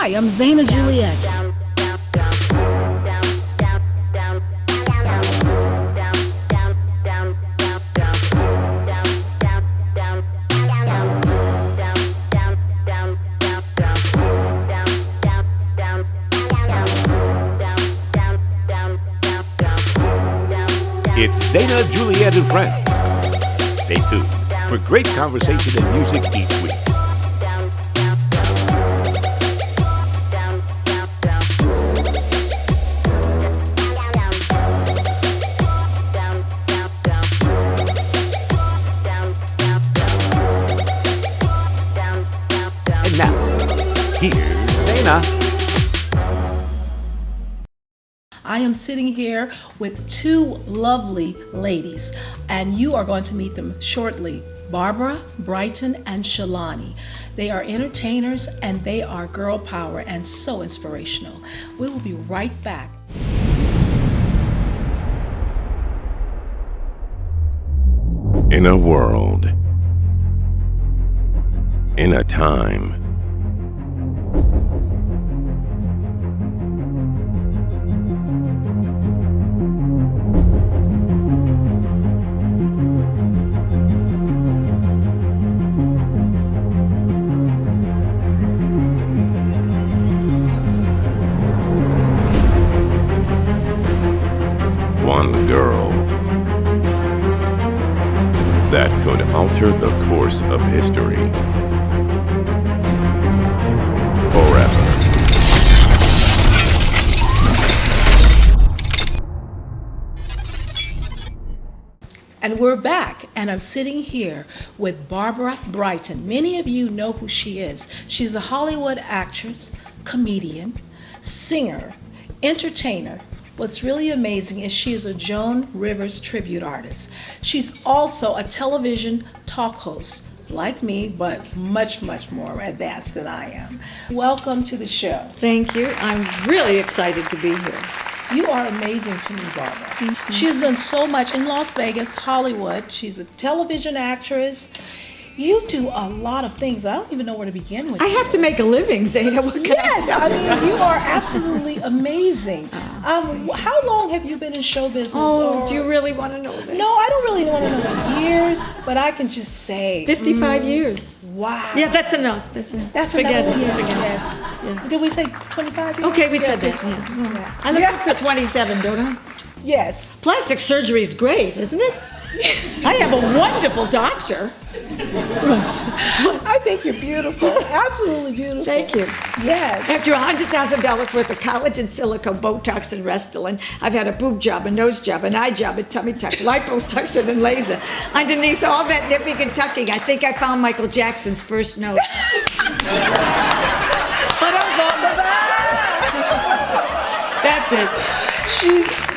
Hi, I'm Zaina Juliette. It's Zaina Juliette and Friends. Stay tuned for great conversation and music each week. And now, here's Zaina. I am sitting here with two lovely ladies, and you are going to meet them shortly. Barbara, Brighton, and Chelani. They are entertainers and they are girl power and so inspirational. We will be right back. In a world, in a time, one girl that could alter the course of history forever. And we're back, and I'm sitting here with Barbara Brighton. Many of you know who she is. She's a Hollywood actress, comedian, singer, entertainer. What's really amazing is she is a Joan Rivers tribute artist. She's also a television talk host, like me, but much, much more advanced than I am. Welcome to the show. Thank you. I'm really excited to be here. You are amazing to me, Barbara. She's done so much in Las Vegas, Hollywood. She's a television actress. You do a lot of things. I don't even know where to begin with. I have to make a living, Zaina. What can Yes, I I mean, you are absolutely amazing. How long have you been in show business? Oh, or- do you really want to know that? No, I don't really want to know the years, but I can just say 55 years. wow. Yeah, that's enough. That's enough. That's Forget enough. it. Yes, Forget it. yes. Yeah. Did we say 25 years? Okay, we said Yeah, that. yeah. Yeah. I look for 27, don't I? Yes. Plastic surgery is great, isn't it? I have a wonderful doctor. I think you're beautiful. Absolutely beautiful. Thank you. Yes. After $100,000 worth of collagen, silicone, Botox, and Restylane, I've had a boob job, a nose job, an eye job, a tummy tuck, liposuction, and laser. Underneath all that nipping and tucking, I think I found Michael Jackson's first note. But I'm That's it.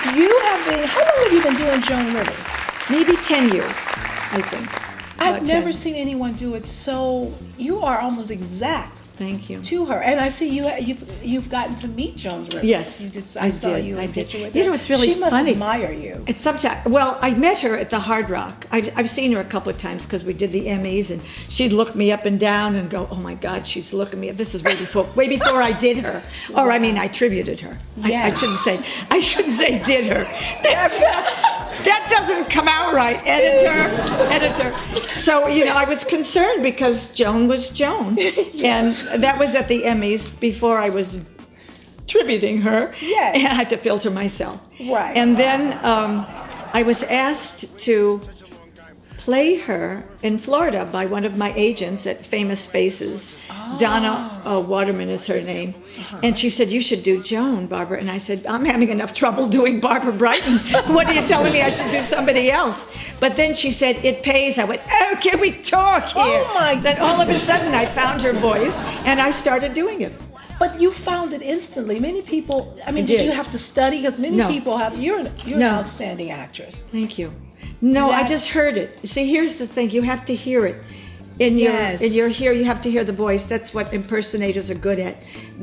How long have you been doing Joan Rivers? Maybe 10 years, I think. I've About never 10. seen anyone do it so, you are almost exact Thank you. to her. And I see you've gotten to meet Joan Rivers. Yes, I saw did, you I in a did. picture with You her. know, it's really she must funny. admire you. It's sometimes, well, I met her at the Hard Rock. I've seen her a couple of times because we did the Emmys, and she'd look me up and down and go, oh my God, she's looking me up. This is way before I did her. Or I mean, I tributed her. Yeah. I shouldn't say did her. That doesn't come out right, editor. So, you know, I was concerned because Joan was Joan. Yes. And that was at the Emmys before I was tributing her. Yes. And I had to filter myself. Right. And then I was asked to play her in Florida by one of my agents at Famous Spaces. Donna Waterman is her name. And she said, you should do Joan, Barbara. And I said, I'm having enough trouble doing Barbara Brighton. What are you telling me I should do somebody else? But then she said, it pays. I went, oh, can we talk here? Oh, my Then all of a sudden I found her voice and I started doing it. But you found it instantly. Many people, I mean, I did did. you have to study? Because many No. people have, you're an No. outstanding actress. Thank you. No, I That's- just heard it. See, here's the thing. You have to hear it. Yes. In your hear, you have to hear the voice. That's what impersonators are good at.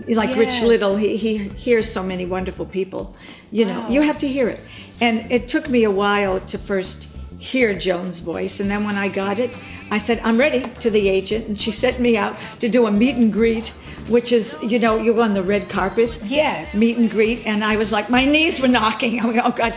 Like Rich Yes. Little, he hears so many wonderful people. You know, Wow. you have to hear it. And it took me a while to first hear Joan's voice. And then when I got it, I said, I'm ready to the agent. And she sent me out to do a meet and greet which is, you're on the red carpet. Yes. Meet and greet, and I was like, my knees were knocking. I'm like, oh God.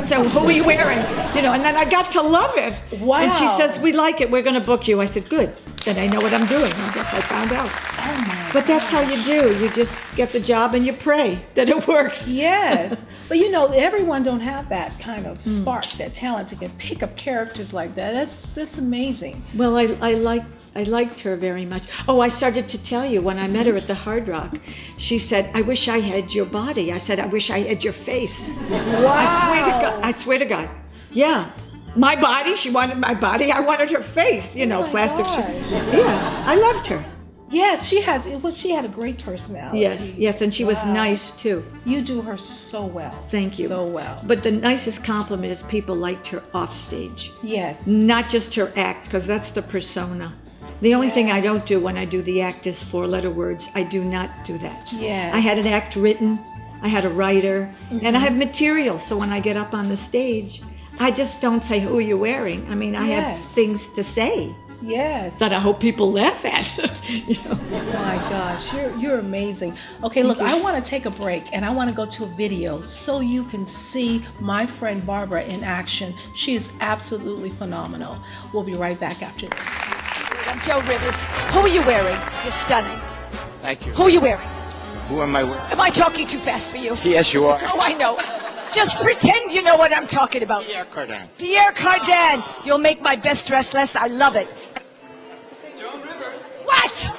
So who are you wearing? And then I got to love it. Wow. And she says, we like it. We're going to book you. I said, good. Then I know what I'm doing. I guess I found out. Oh my But that's how you do. You just get the job and you pray that it works. Yes. But everyone don't have that kind of spark, that talent to can pick up characters like that. That's amazing. Well, I liked her very much. Oh, I started to tell you when I met her at the Hard Rock. She said, I wish I had your body. I said, I wish I had your face. Wow. I swear to God. Yeah. My body, she wanted my body. I wanted her face, plastic. Yeah, I loved her. Yes, she had a great personality. Yes, and she was nice too. You do her so well. Thank you. So well. But the nicest compliment is people liked her off stage. Yes. Not just her act, because that's the persona. The only thing I don't do when I do the act is 4-letter words. I do not do that. Yes. I had an act written, I had a writer, and I have material. So when I get up on the stage, I just don't say, who are you wearing? I mean, I have things to say. Yes. That I hope people laugh at. Oh my gosh, you're amazing. Okay, look, I want to take a break and I want to go to a video so you can see my friend Barbara in action. She is absolutely phenomenal. We'll be right back after this. I'm Joan Rivers. Who are you wearing? You're stunning. Thank you. Who are you wearing? Who am I wearing? Am I talking too fast for you? Yes, you are. Oh, I know. Just pretend you know what I'm talking about. Pierre Cardin. Pierre Cardin. You'll make my best dress list. I love it. Joan Rivers. What?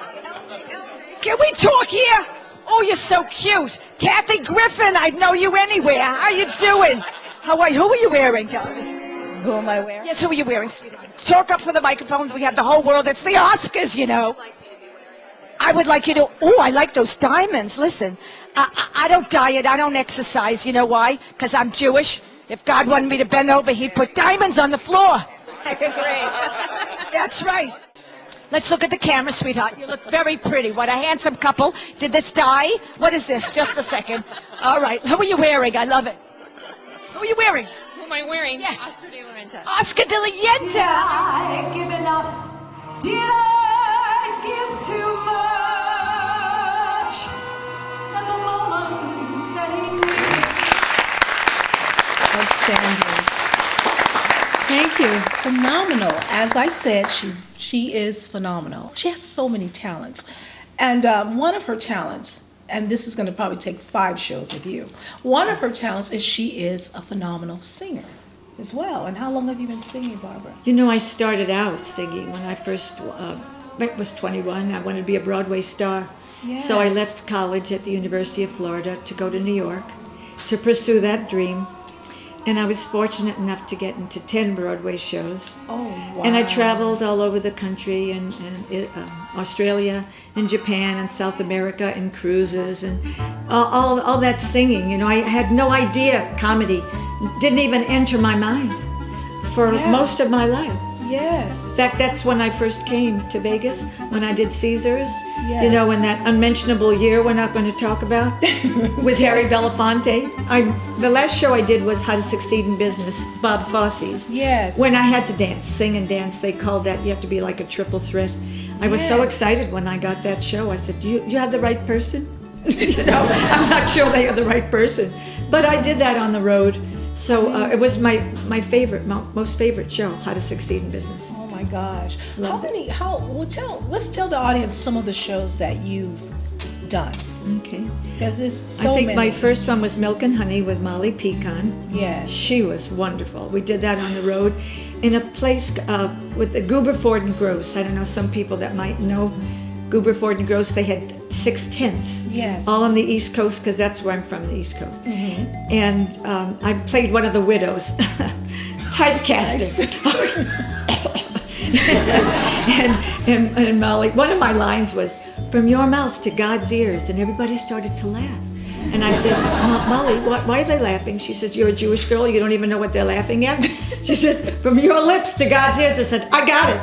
Can we talk here? Oh, you're so cute. Kathy Griffin, I'd know you anywhere. How you doing? Who are you wearing, darling? Who am I wearing? Yes, who are you wearing, sweetheart? Talk up for the microphone. We have the whole world. It's the Oscars, I would like you to, I like those diamonds. Listen, I don't diet. I don't exercise. You know why? Because I'm Jewish. If God wanted me to bend over, he'd put diamonds on the floor. Great. That's right. Let's look at the camera, sweetheart. You look very pretty. What a handsome couple. Did this dye? What is this? Just a second. All right. Who are you wearing? I love it. Who are you wearing? Who am I wearing? Yes. Oscar de la Renta. Oscar de la Renta. Did I give enough? Did I give too much? At the moment that he Outstanding. Thank you. Phenomenal. As I said, she is phenomenal. She has so many talents. And one of her talents, and this is going to probably take 5 shows with you, one of her talents is she is a phenomenal singer as well. And how long have you been singing, Barbara? I started out singing when I first was 21. I wanted to be a Broadway star. Yes. So I left college at the University of Florida to go to New York to pursue that dream. And I was fortunate enough to get into 10 Broadway shows. Oh, wow. And I traveled all over the country and Australia and Japan and South America and cruises and all that singing. I had no idea comedy didn't even enter my mind for most of my life. Yes. In fact, that's when I first came to Vegas, when I did Caesars. Yes. In that unmentionable year we're not going to talk about, with Harry Belafonte. The last show I did was How to Succeed in Business, Bob Fosse's. Yes. When I had to dance, sing and dance, they called that, you have to be like a triple threat. I was so excited when I got that show. I said, do you have the right person? I'm not sure they are the right person. But I did that on the road. So it was my favorite, most favorite show, How to Succeed in Business. Oh my gosh. Loved it. Let's tell the audience some of the shows that you've done. Okay. Because there's so I think many. my first one was Milk and Honey with Molly Pecan. Yes. She was wonderful. We did that on the road in a place with the Gooberford and Gross. I don't know, some people that might know Gooberford and Gross, they had 6 tents. Yes. All on the East Coast, because that's where I'm from, the East Coast. Mm-hmm. And I played one of the widows. Typecasting. and Molly, one of my lines was, from your mouth to God's ears, and everybody started to laugh. And I said, Molly, why are they laughing? She says, you're a Jewish girl, you don't even know what they're laughing at? She says, from your lips to God's ears. I said, I got it.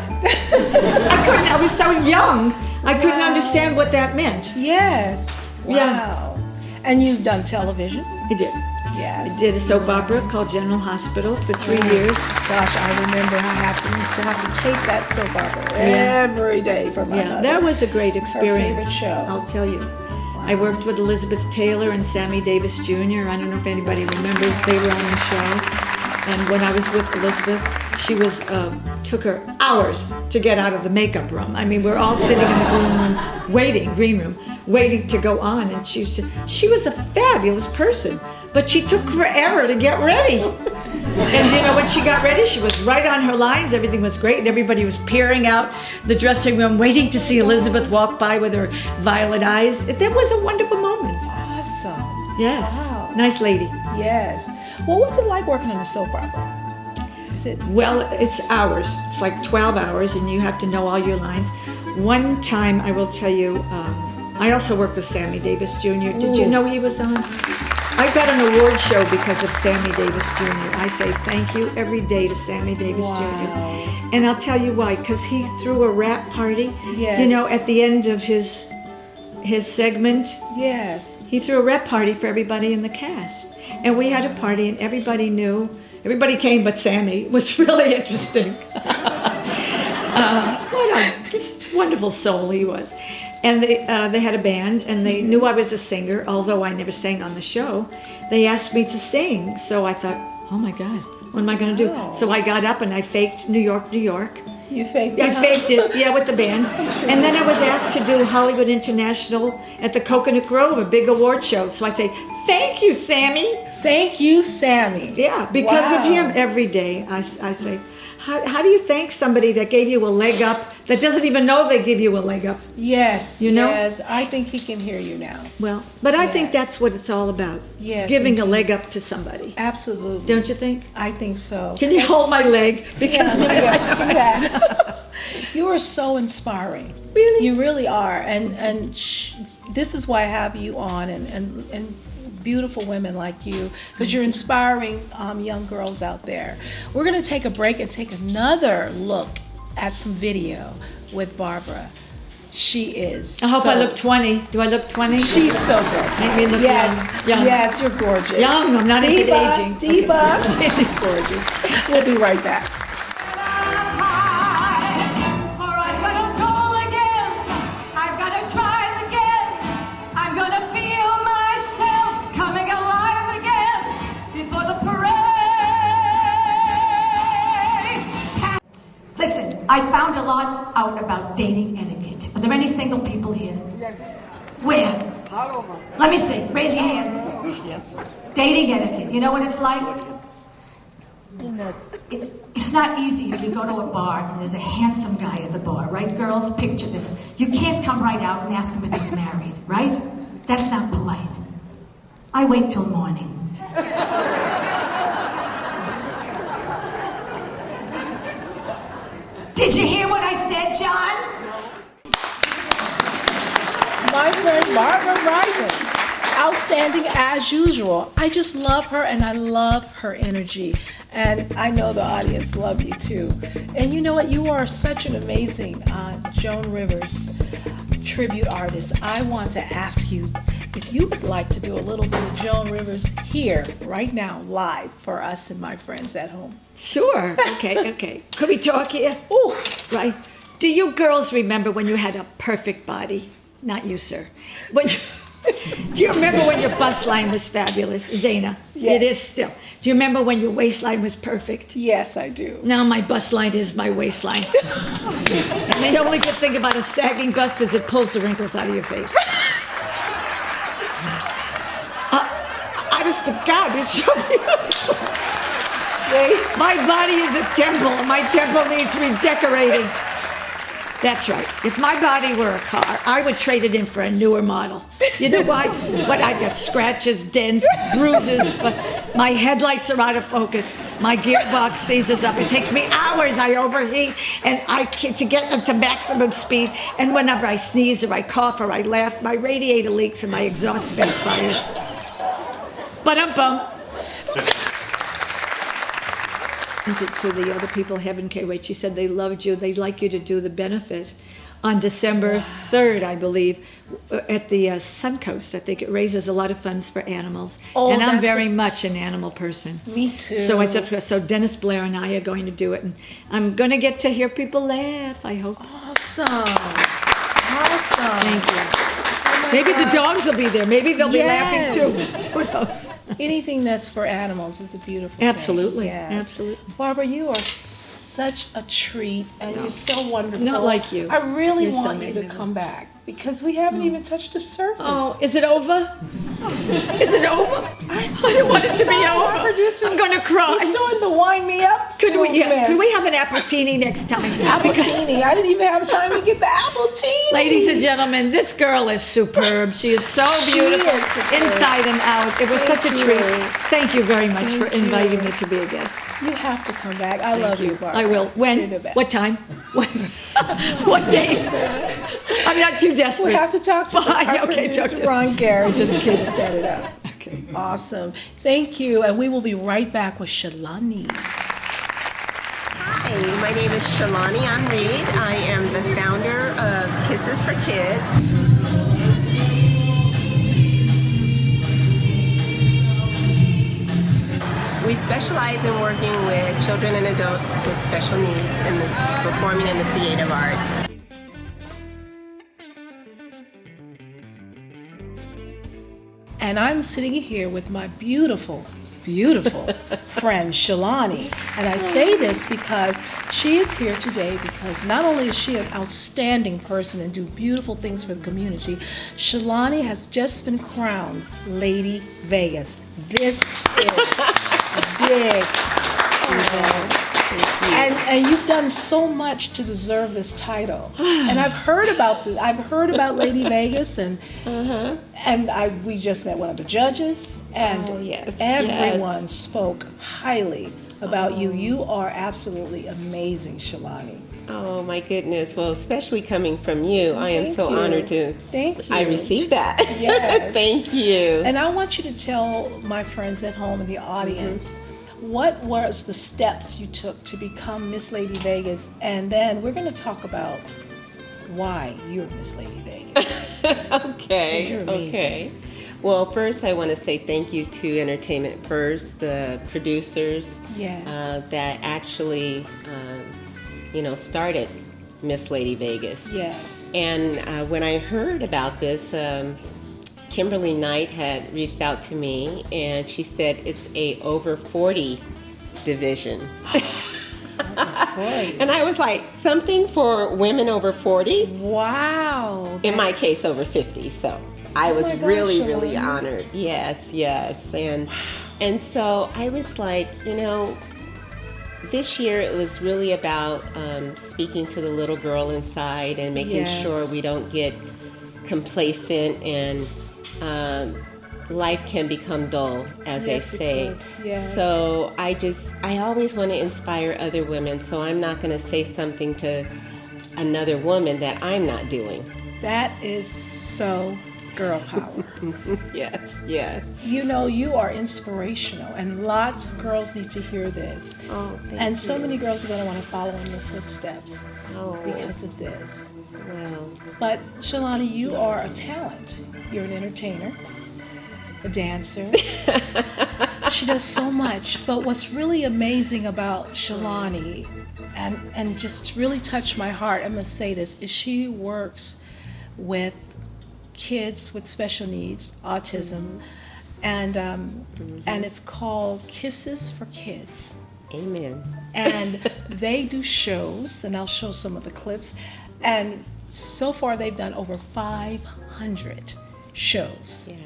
I was so young, I couldn't understand what that meant. Yes. Wow. Yeah. And you've done television. I did. Yes. I did a soap opera called General Hospital for 3 years. Gosh, I remember used to have to tape that soap opera Yeah. every day for my Yeah, mother. that was a great experience. favorite show. I'll tell you. I worked with Elizabeth Taylor and Sammy Davis Jr. I don't know if anybody remembers. They were on the show. And when I was with Elizabeth, she was took her hours to get out of the makeup room. I mean, we're all sitting in the green room, waiting to go on. And she was a fabulous person, but she took forever to get ready. And you know, when she got ready, she was right on her lines. Everything was great, and everybody was peering out the dressing room, waiting to see Elizabeth walk by with her violet eyes. That was a wonderful moment. Awesome. Yes. Wow. Nice lady. Yes. Well, what's it like working on a soap opera? Is it? Well, it's hours. It's like 12 hours, and you have to know all your lines. One time, I will tell you, I also worked with Sammy Davis Jr. Did you know he was on? I got an award show because of Sammy Davis Jr. I say thank you every day to Sammy Davis Jr. And I'll tell you why, because he threw a rap party, Yes. you know, at the end of his segment. Yes. He threw a rap party for everybody in the cast. And we had a party and everybody knew. Everybody came but Sammy. It was really interesting. What a wonderful soul he was. And they had a band, and they knew I was a singer, although I never sang on the show. They asked me to sing, so I thought, oh my God, what am I going to do? Oh. So I got up and I faked New York, New York. You faked it? I faked it, yeah, with the band. And then I was asked to do Hollywood International at the Coconut Grove, a big award show. So I say, thank you, Sammy. Thank you, Sammy. Yeah, because of Wow. him every day, I say, how do you thank somebody that gave you a leg up, that doesn't even know they give you a leg up? Yes. You know? Yes. I think he can hear you now. Well, but I think Yes. that's what it's all about. Yes, Giving a indeed. leg up to somebody. Absolutely. Don't you think? I think so. Can you hold my leg? Because You are so inspiring. Really? You really are. And this is why I have you on and beautiful women like you, because you're inspiring young girls out there. We're going to take a break and take another look at some video with Barbara. She is. I hope so, I look 20. Do I look 20? She's so good. Make me look young. Yes, you're gorgeous. Young, I'm not into aging. Diva. Okay. It's gorgeous. We'll be right back. For I've got a goal again. I've got to try again. I'm gonna feel myself coming alive again before the parade. Listen, I found a lot out about dating etiquette. Are there any single people here? Yes. Where? Let me see. Raise your hands. Dating etiquette. You know what it's like? It's not easy if you go to a bar and there's a handsome guy at the bar, right, girls? Picture this. You can't come right out and ask him if he's married, right? That's not polite. I wait till morning. Did you hear what I said, John? My friend Barbara Brighton, outstanding as usual. I just love her and I love her energy. And I know the audience love you too. And you know what? You are such an amazing Joan Rivers tribute artist. I want to ask you if you would like to do a little bit of Joan Rivers here, right now, live for us and my friends at home. Sure. Okay. Could we talk here? Ooh. Right. Do you girls remember when you had a perfect body? Not you, sir. Do you remember when your bust line was fabulous, Zaina? Yes. It is still. Do you remember when your waistline was perfect? Yes, I do. Now my bust line is my waistline. And the only good thing about a sagging bust is it pulls the wrinkles out of your face. Honest to God, it's so beautiful. My body is a temple, and my temple needs redecorating. That's right. If my body were a car, I would trade it in for a newer model. You know why? What, I got scratches, dents, bruises, but my headlights are out of focus. My gearbox seizes up. It takes me hours. I overheat, and to get to maximum speed. And whenever I sneeze or I cough or I laugh, my radiator leaks and my exhaust backfires. Ba-dum-bum. To the other people, Heaven K. Wait, she said they loved you. They'd like you to do the benefit on December 3rd, I believe, at the Suncoast. I think it raises a lot of funds for animals. Oh, and I'm that's very much an animal person. Me too. So Dennis Blair and I are going to do it. And I'm going to get to hear people laugh, I hope. Awesome. Awesome. Thank you. Oh my Maybe the God. dogs will be there. Maybe they'll be Yes. laughing too. Who knows? Anything that's for animals is a beautiful thing. Absolutely. Yes. Absolutely. Barbara, you are such a treat, and you're so wonderful. Not like you. I really You're so want you to magnificent. come back, because we haven't even touched the surface. Oh, is it over? Is it over? I don't want it to be Our over. producer's I'm going to cry. He's doing the wind me up. Could we movement. have an appletini next time? Appletini? I didn't even have time to get the appletini. Ladies and gentlemen, this girl is superb. She is so beautiful, is superb. inside and out. It was such a Thank treat. you. Thank you very much for Thank inviting you. me to be a guest. You have to come back. I love you, Barbara. I will. When? You're the best. What time? When? What date? I'm not too desperate. We have to talk to Bye. our Okay, talk producer, to Ron Garrett. Just kidding, set it up. Okay. Awesome. Thank you. And we will be right back with Chelani. Hi, my name is Chelani Henreid. I am the founder of Kisses for Kids. We specialize in working with children and adults with special needs in the performing and the creative arts. And I'm sitting here with my beautiful, beautiful friend Chelani. And I say this because she is here today because not only is she an outstanding person and do beautiful things for the community, Chelani has just been crowned Lady Vegas. This is big. And you've done so much to deserve this title. And I've heard about Lady Vegas, and we just met one of the judges, and everyone spoke highly about you. You are absolutely amazing, Chelani. Oh my goodness. Well, especially coming from you, I am Thank so you. honored to Thank you. I received that. Yes. Thank you. And I want you to tell my friends at home and the audience, what was the steps you took to become Miss Lady Vegas? And then we're going to talk about why you're Miss Lady Vegas. Okay. You're amazing. Okay. Well, first I want to say thank you to Entertainment First, the producers Yes. that actually, started Miss Lady Vegas. Yes. And when I heard about this, Kimberly Knight had reached out to me, and she said it's a over 40 division. And I was like, something for women over 40? Wow. In my that's- case, over 50. So I was my gosh, really, really Chelani. honored. Yes, yes. And so I was like, this year it was really about speaking to the little girl inside and making Yes. sure we don't get complacent and life can become dull, as Yes, they it say. could. Yes. So I always want to inspire other women, so I'm not going to say something to another woman that I'm not doing. That is so girl power. Yes, yes. You are inspirational, and lots of girls need to hear this. Oh, thank And you. so many girls are going to want to follow in your footsteps Oh. because of this. Well, But Chelani, you are a talent. You're an entertainer, a dancer. She does so much. But what's really amazing about Chelani, and just really touched my heart, I must say this, is she works with kids with special needs, autism, and it's called Kisses for Kids. amen. And they do shows, and I'll show some of the clips. And so far, they've done over 500 shows. Yes,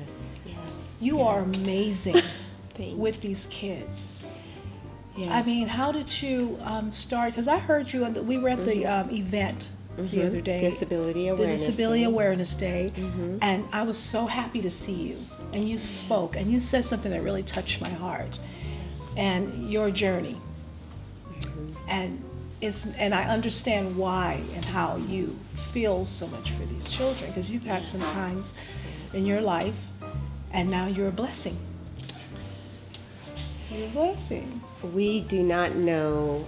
yes. You are amazing Thank with these kids. Yeah. I mean, how did you start? Because I heard you, we were at the event the other day. Disability Awareness The Disability Day. Awareness Day. And I was so happy to see you. And you spoke, and you said something that really touched my heart. And your journey. And I understand why and how you feel so much for these children, because you've had some times in your life, and now you're a blessing. You're a blessing. We do not know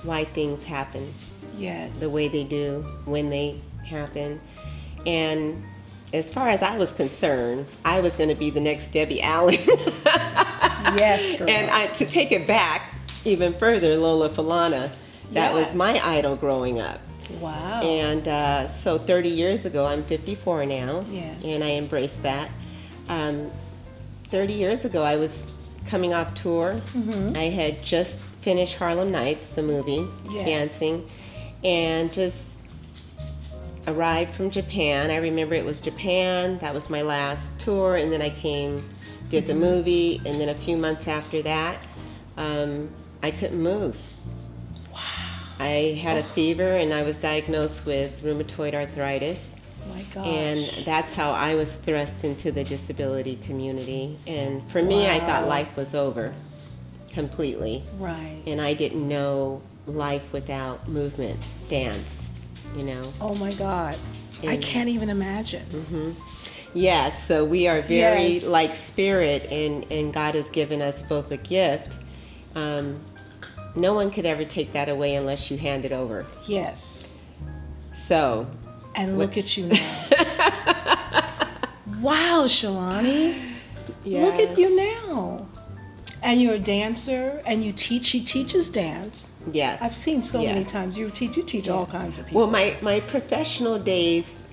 why things happen. Yes. the way they do when they happen. And as far as I was concerned, I was going to be the next Debbie Allen. Yes, girl. And to take it back even further, Lola Falana, that was Yes. my idol growing up. Wow. And so 30 years ago, I'm 54 now, Yes. and I embraced that. 30 years ago, I was coming off tour. I had just finished Harlem Nights, the movie, Yes. dancing, and just arrived from Japan. I remember it was Japan, that was my last tour, and then I did the movie, and then a few months after that, I couldn't move. I had a fever, and I was diagnosed with rheumatoid arthritis. Oh my gosh. And that's how I was thrust into the disability community. And for me, I thought Wow. life was over completely. Right. And I didn't know life without movement, dance, you know. Oh my God. I And- can't even imagine. Yes, so we are very Yes. like spirit, and God has given us both a gift. No one could ever take that away unless you hand it over. Yes. So, And look at you now. Wow, Chelani. Look at you now. And you're a dancer, and you teach. She teaches dance. yes. I've seen so many Yes. times. You teach all kinds of people. Well, my professional days,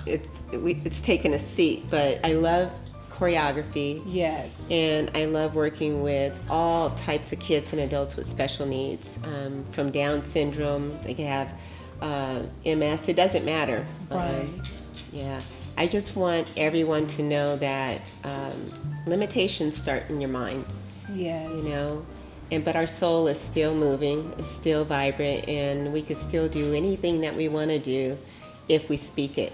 it's taken a seat, but I love choreography, Yes. and I love working with all types of kids and adults with special needs, from Down syndrome. They can have MS. It doesn't matter. Right. Yeah. I just want everyone to know that limitations start in your mind. Yes. You know, but our soul is still moving, is still vibrant, and we could still do anything that we want to do if we speak it,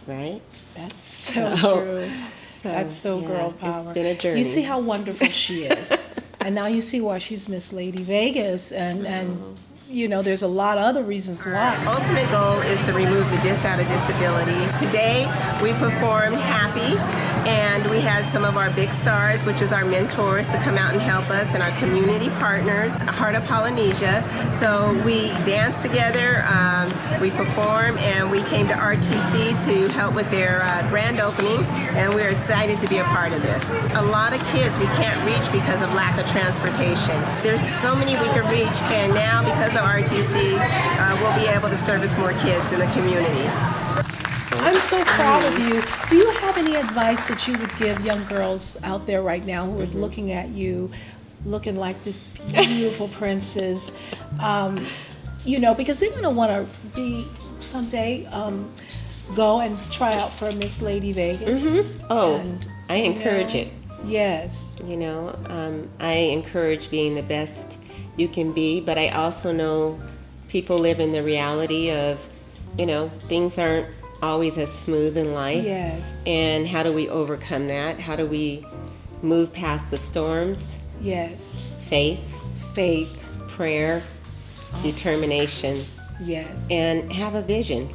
right? That's so true. So, That's so yeah, girl power. It's been a journey. You see how wonderful she is. And now you see why she's Miss Lady Vegas. And you know, there's a lot of other reasons why. Ultimate goal is to remove the dis out of disability. Today, we performed Happy, and we had some of our big stars, which is our mentors, to come out and help us, and our community partners, Heart of Polynesia. So we danced together, we performed, and we came to RTC to help with their grand opening, and we're excited to be a part of this. A lot of kids we can't reach because of lack of transportation. There's so many we could reach, and now because of RTC, we'll be able to service more kids in the community. I'm so proud of you. Do you have any advice that you would give young girls out there right now who are looking at you, looking like this beautiful princess? You know, because they're going to want to be someday go and try out for Miss Lady Vegas. Oh, And, I encourage it. Yes. You know, I encourage being the best you can be, but I also know people live in the reality of, you know, things aren't always as smooth in life. Yes. And how do we overcome that? How do we move past the storms? Yes. Faith, Faith. prayer, determination, Yes. and have a vision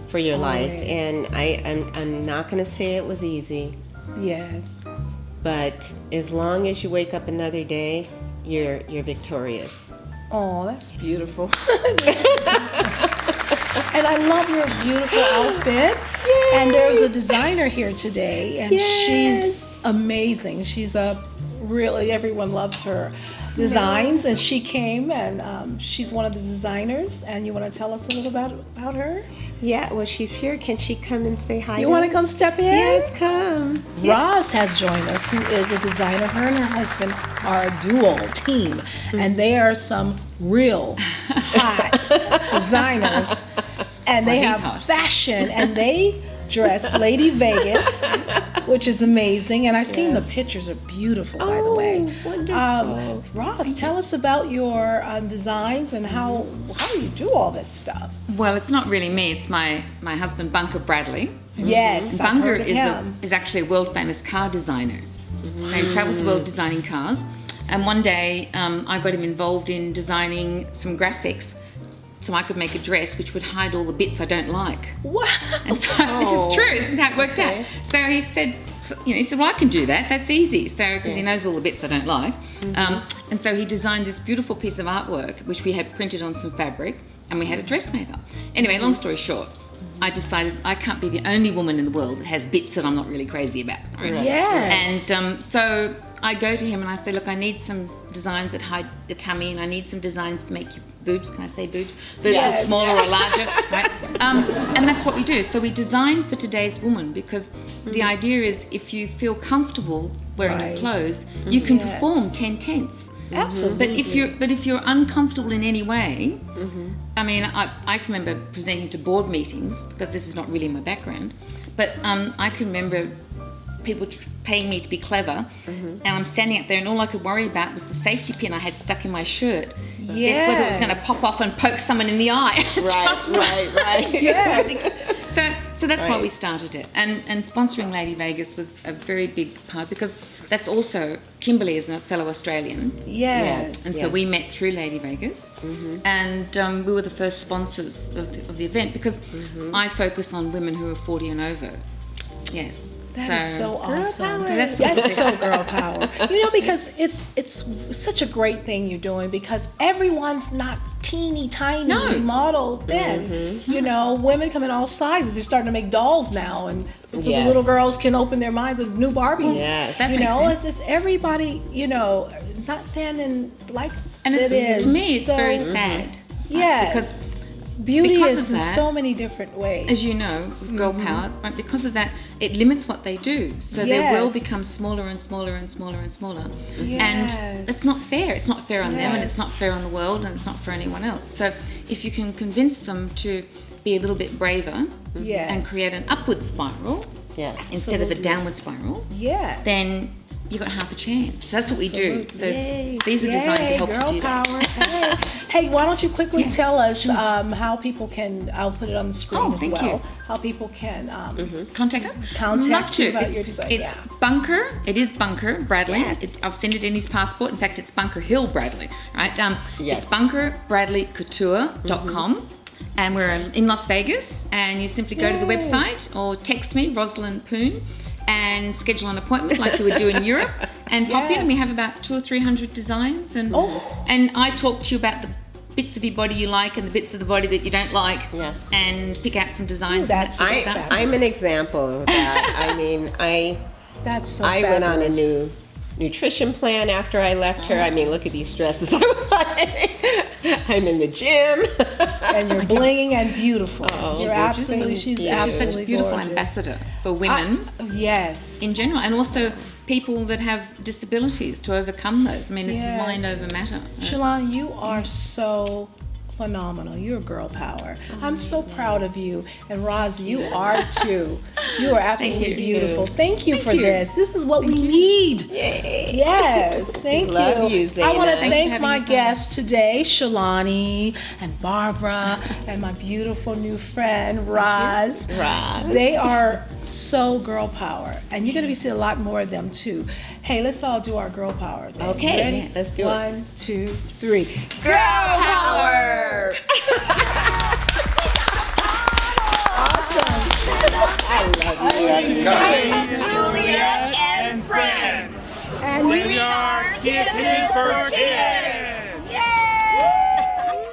for your life. Always. And I'm not going to say it was easy, Yes. but as long as you wake up another day, you're victorious. Oh, that's beautiful. And I love your beautiful outfit. Yay! And there's a designer here today, and Yes. she's amazing. She's really, everyone loves her designs, and she came, and she's one of the designers. And you want to tell us a little about her? Yeah, well, she's here. Can she come and say hi? You want to come step in? Yes, come. Roz has joined us, who is a designer. Her and her husband are a dual team, and they are some real hot designers. And they Well, he's have hot. fashion, and they dress Lady Vegas, which is amazing. And I've seen the pictures are beautiful, by the way. Wonderful. Roz, tell us about your designs and how you do all this stuff. Well, it's not really me. It's my husband, Bunker Bradley. Yes, I've Bunker heard of him. is actually a world famous car designer. So he travels the world designing cars. And one day I got him involved in designing some graphics so I could make a dress which would hide all the bits I don't like. Wow. And so this is true. This is how it worked out. So he said, well, I can do that. That's easy. So because he knows all the bits I don't like. And so he designed this beautiful piece of artwork, which we had printed on some fabric, and we had a dressmaker. Anyway, long story short, I decided I can't be the only woman in the world that has bits that I'm not really crazy about. Right? Yes. And so I go to him and I say, look, I need some designs that hide the tummy, and I need some designs to make your boobs, can I say boobs? Boobs look smaller or larger, right? And that's what we do. So we design for today's woman, because the idea is if you feel comfortable wearing your clothes, you can perform 10/10ths. Absolutely. But if you're uncomfortable in any way, I mean, I can remember presenting to board meetings, because this is not really my background, but I can remember people paying me to be clever, and I'm standing up there, and all I could worry about was the safety pin I had stuck in my shirt. Yes. Whether it was going to pop off and poke someone in the eye. Right. Yes. So that's why we started it. And sponsoring Lady Vegas was a very big part, because that's also, Kimberly is a fellow Australian. Yes. And so we met through Lady Vegas, and we were the first sponsors of the event, because I focus on women who are 40 and over. Yes. That is so awesome. So that's so girl power. You know, because it's such a great thing you're doing, because everyone's not teeny tiny model then. You know, women come in all sizes. They're starting to make dolls now, and so the little girls can open their minds with new Barbies. Yes. That You makes know, sense. it's just everybody, you know, not thin and like And it is. to me, it's so, very sad. Yes. Because beauty because is of in that, so many different ways. as you know, with girl power, right, because of that, it limits what they do. So their world becomes smaller and smaller and smaller and smaller. And it's not fair. It's not fair on them, and it's not fair on the world, and it's not for anyone else. So if you can convince them to be a little bit braver and create an upward spiral instead of a downward spiral, then you've got half a chance. So that's what we do. So these are designed to help girl you do that. power. Hey, why don't you quickly tell us how people can, I'll put it on the screen as thank well, you. how people can Contact us. contact Love you to. about It's, your design. it's Bunker. It is Bunker Bradley. I've sent it in his passport. In fact, it's Bunker Hill Bradley. Right. It's bunkerbradleycouture.com. And we're in Las Vegas. And you simply go to the website or text me, Roselyn Poon, and schedule an appointment like you would do in Europe, and pop in. We have about 200 or 300 designs, and I talk to you about the bits of your body you like and the bits of the body that you don't like, and pick out some designs. I'm an example of that. I mean, I went on a new nutrition plan after I left her. I mean, look at these dresses. I was like, I'm in the gym. And you're blinging and beautiful. You're absolutely, she's She's absolutely such a beautiful gorgeous. ambassador for women in general, and also people that have disabilities to overcome those. I mean, it's mind over matter. Chelani, you are so phenomenal. You're girl power. I'm so proud of you. And Roz, you are too. You are absolutely beautiful. Thank you for this. This is what we need. Yay. Yes. Thank you. Love you, Zaina. I want to Thank you thank for having my me, Zaina. guests today, Chelani and Barbara, and my beautiful new friend, Roz. They are so girl power. And you're going to be seeing a lot more of them too. Hey, let's all do our girl power thing. Okay, Ready? let's do it. 1, 2, 3. Girl power! Juliette and friends. And we are Kisses for Kids.